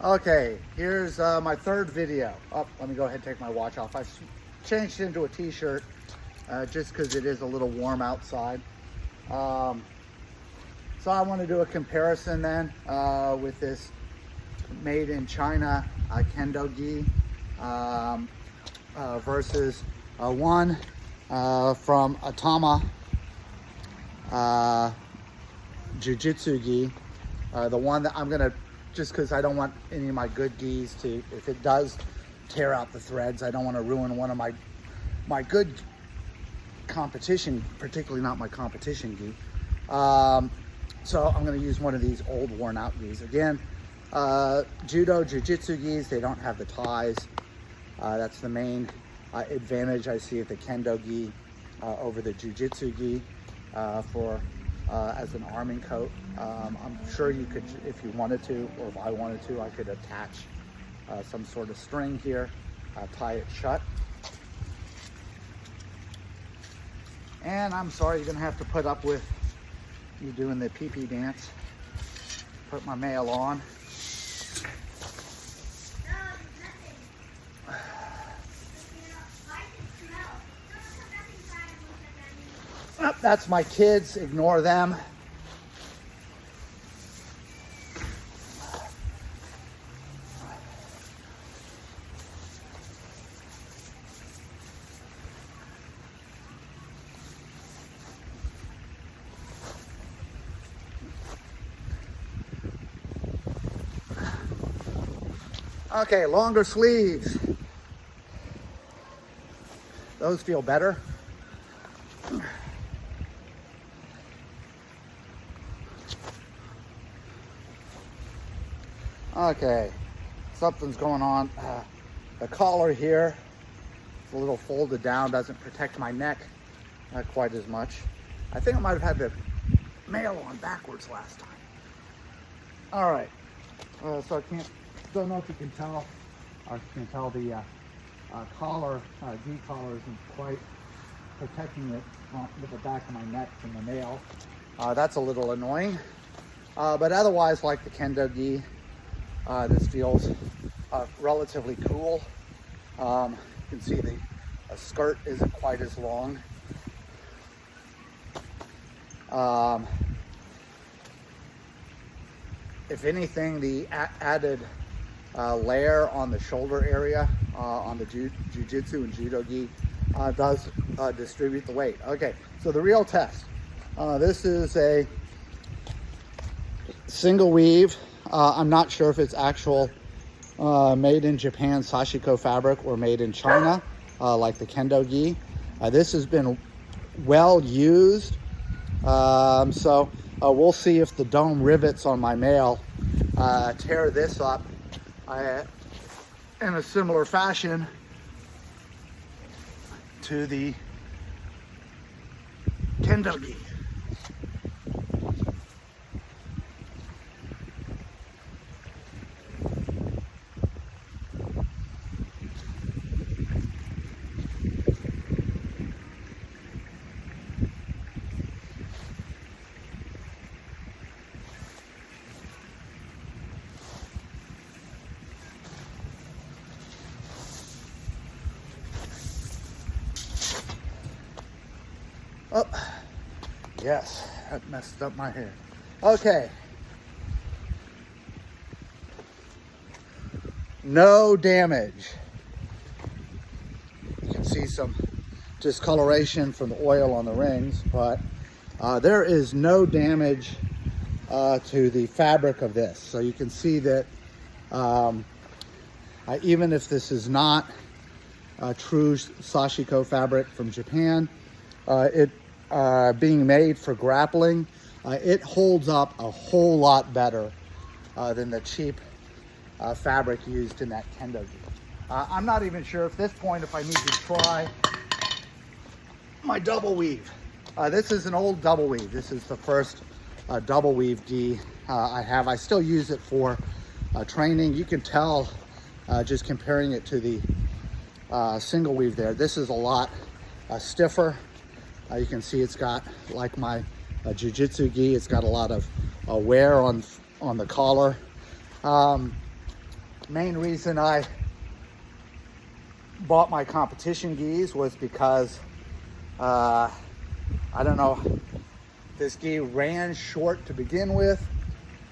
Okay, here's my third video. Oh, let me go ahead and take my watch off. I've changed into a t-shirt just because it is a little warm outside. So I want to do a comparison then with this made in China Kendo Gi versus one from Atama Jitsu Gi. The one that I'm gonna, just because I don't want any of my good gis to, if it does tear out the threads, I don't want to ruin one of my good competition, particularly not my competition gi. So I'm going to use one of these old worn out gis. Again, Judo, Jiu-Jitsu gis, they don't have the ties. That's the main advantage I see of the Kendo Gi over the Jiu-Jitsu gi for as an arming coat. I'm sure you could, if you wanted to, or if I wanted to, I could attach some sort of string here, tie it shut. And I'm sorry, you're gonna have to put up with me doing the pee-pee dance. Put my Maille on. Oh, that's my kids, ignore them. Okay, longer sleeves. Those feel better. Okay, something's going on. The collar here is a little folded down, doesn't protect my neck quite as much. I think I might have had the Maille on backwards last time. All right, so don't know if you can tell, or you can tell the collar, gi collar isn't quite protecting it with the back of my neck from the Maille. That's a little annoying, but otherwise, like the Kendo Gi, this feels relatively cool. You can see the skirt isn't quite as long. If anything, the added layer on the shoulder area on the Jiu-Jitsu and Judo Gi does distribute the weight. Okay, so the real test. This is a single weave. I'm not sure if it's actual made in Japan sashiko fabric or made in China, like the Kendo Gi. This has been well used, so we'll see if the dome rivets on my Maille tear this up in a similar fashion to the Kendo Gi. Oh, yes, that messed up my hair. Okay. No damage. You can see some discoloration from the oil on the rings, but there is no damage to the fabric of this. So you can see that even if this is not true sashiko fabric from Japan, it being made for grappling, it holds up a whole lot better than the cheap fabric used in that Kendo Gi. I'm not even sure at this point if I need to try my double weave. This is an old double weave. This is the first double weave gi I have. I still use it for training. You can tell just comparing it to the single weave there. This is a lot stiffer. You can see it's got, like my Jiu-Jitsu gi, it's got a lot of wear on the collar. main reason I bought my competition gis was because I don't know, this gi ran short to begin with,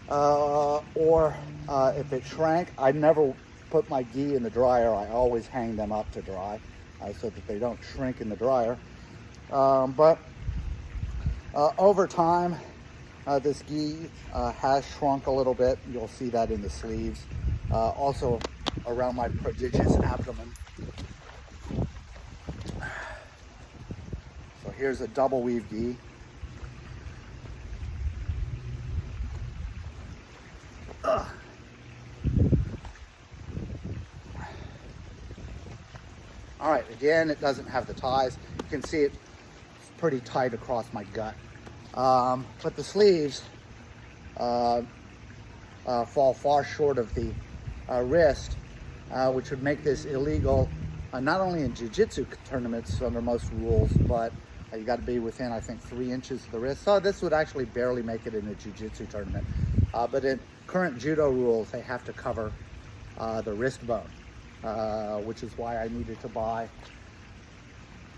or if it shrank. I never put my gi in the dryer. I always hang them up to dry so that they don't shrink in the dryer. But over time, this gi has shrunk a little bit. You'll see that in the sleeves. Also around my prodigious abdomen. So here's a double weave gi. All right, again, it doesn't have the ties. You can see it's pretty tight across my gut. But the sleeves fall far short of the wrist, which would make this illegal, not only in jiu-jitsu tournaments under most rules, but you got to be within, I think, 3 inches of the wrist. So this would actually barely make it in a jiu-jitsu tournament. But in current judo rules, they have to cover the wrist bone, which is why I needed to buy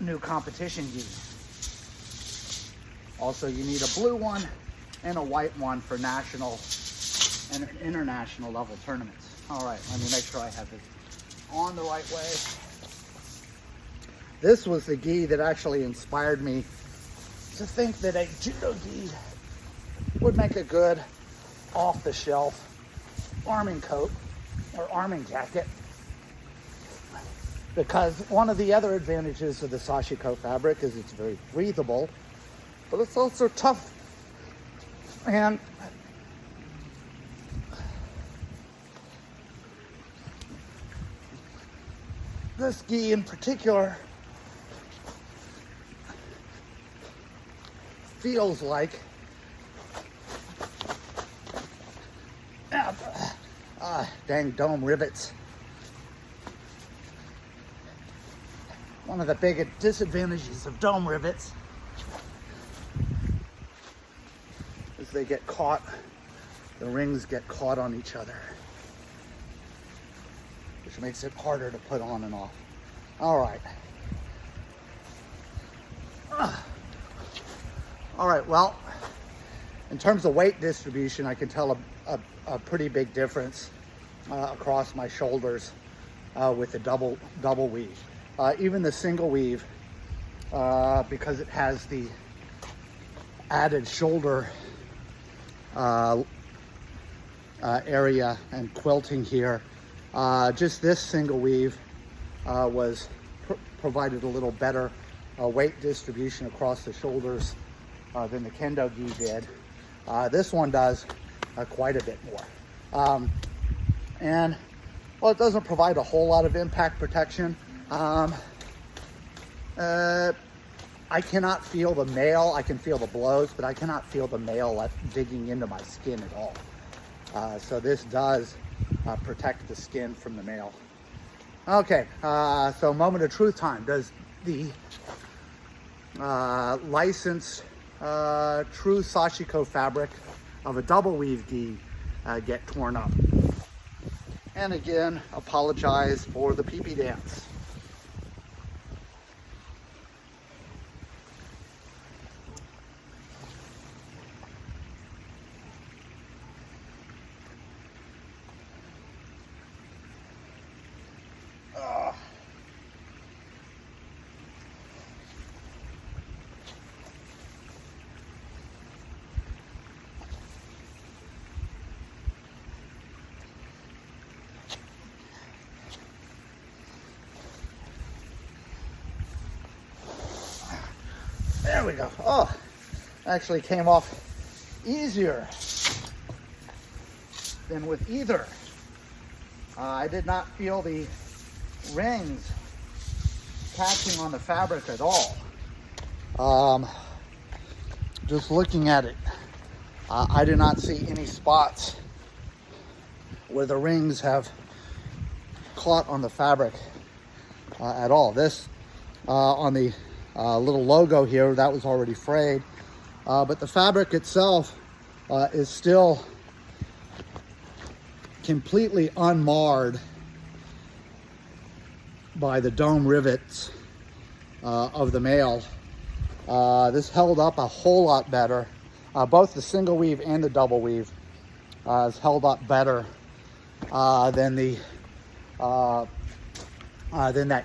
new competition gi. Also, you need a blue one and a white one for national and international level tournaments. All right, let me make sure I have this on the right way. This was the gi that actually inspired me to think that a judo gi would make a good off-the-shelf arming coat or arming jacket, because one of the other advantages of the sashiko fabric is it's very breathable, but it's also tough. And this gi in particular feels like dang dome rivets. One of the big disadvantages of dome rivets is they get caught, the rings get caught on each other, which makes it harder to put on and off. All right. All right, well, in terms of weight distribution, I can tell a pretty big difference across my shoulders with the double weave. Even the single weave, because it has the added shoulder area and quilting here, just this single weave provided a little better weight distribution across the shoulders than the Kendo Gi did. This one does quite a bit more. And, well, it doesn't provide a whole lot of impact protection. I cannot feel the mail. I can feel the blows, but I cannot feel the mail digging into my skin at all. So this does protect the skin from the mail. Okay, so moment of truth time. Does the licensed true sashiko fabric of a double weave gi get torn up? And again, apologize for the pee-pee dance. There we go. Oh, actually came off easier than with either. I did not feel the rings catching on the fabric at all. Just looking at it, I do not see any spots where the rings have caught on the fabric at all. This on the little logo here, that was already frayed, but the fabric itself is still completely unmarred by the dome rivets of the Maille. This held up a whole lot better. Both the single weave and the double weave has held up better than that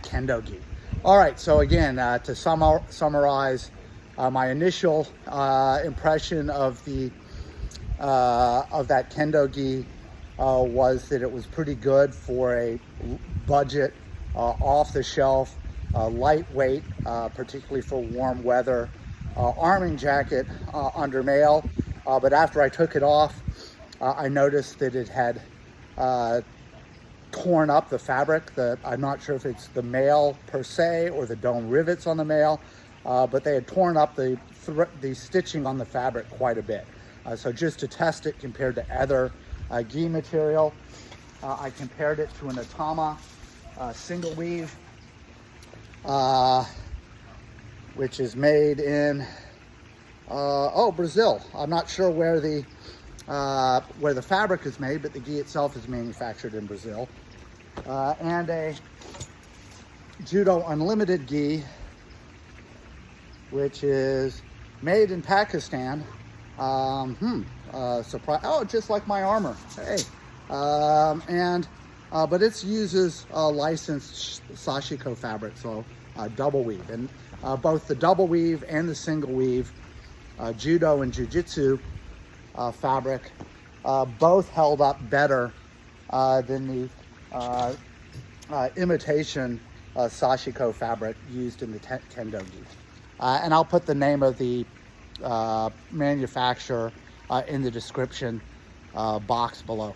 Kendo Gi. All right, so again, to summarize, my initial impression of that Kendo Gi was that it was pretty good for a budget, off-the-shelf, lightweight, particularly for warm weather, arming jacket under Maille. But after I took it off, I noticed that it had torn up the fabric. I'm not sure if it's the Maille per se or the dome rivets on the Maille, but they had torn up the stitching on the fabric quite a bit. So just to test it compared to other gi material, I compared it to an Atama single weave, which is made in Brazil. I'm not sure where the fabric is made, but the gi itself is manufactured in Brazil. And a Judo Unlimited gi, which is made in Pakistan. Surprise! Oh, just like my armor. Hey, but it uses licensed sashiko fabric, so double weave, and both the double weave and the single weave Judo and Jiu-Jitsu fabric both held up better than the imitation sashiko fabric used in the Kendo Gi. And I'll put the name of the manufacturer in the description box below.